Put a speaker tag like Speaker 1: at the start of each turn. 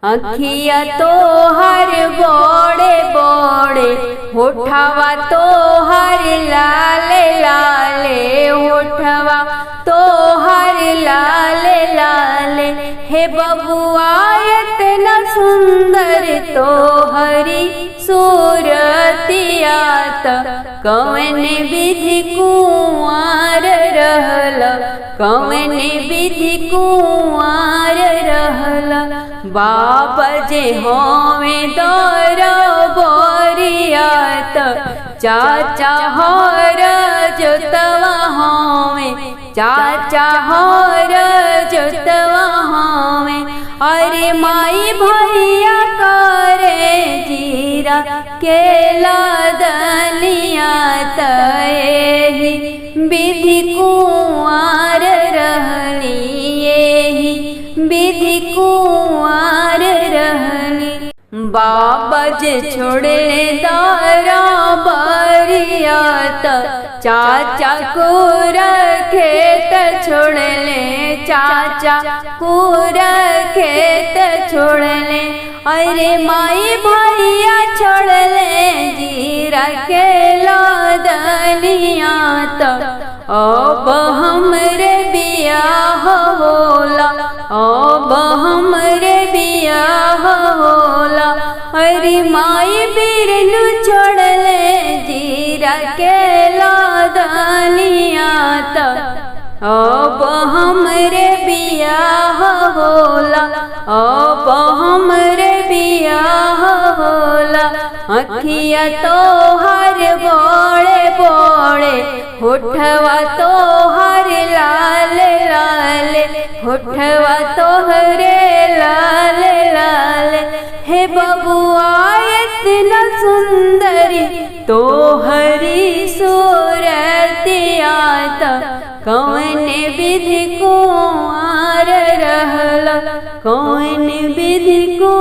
Speaker 1: अखिया तो हर बोड़े बोड़े, होठवा तो हर लाले लाले, होठवा तो हर लाले लाले। हे बबुआ इतना सुंदर तो हरी सूरतिया कौन विधि कुंवर रहल, कौन विधि कुंवर रहल। बाबा जे होवे दर बोरियात, चाचा हर जोतवा होवे, चाचा हर जोतवा होवे। अरे माई भैया करे जीरा के लादलिया तही विधि कुंवर रहली, यही विधि कुंवर रहली। बाबा जे छोड़े दारा बरियात, चाचा कुर खेत छोड़ ले, चाचा कुर खेत छोड़ ले। अरे माई भैया छोड़ ले जीरा के लादलिया अब हमरे बियाह होला, अब हमरे बियाह होला। अरे माई बिरलू छोड़ ले जीरा के लादलिया अब हमरे बियाह होला, अब हमरे बियाह होला। अखिया तो हर बोड़े बोड़े, होठवा तो हर लाले लाले, होठवा तो हरे लाले लाले। हे बबुआ इतना सुंदरी तो हरी सूरतिया कौन विधि कुंवर रहल, कौन विधि कुंवर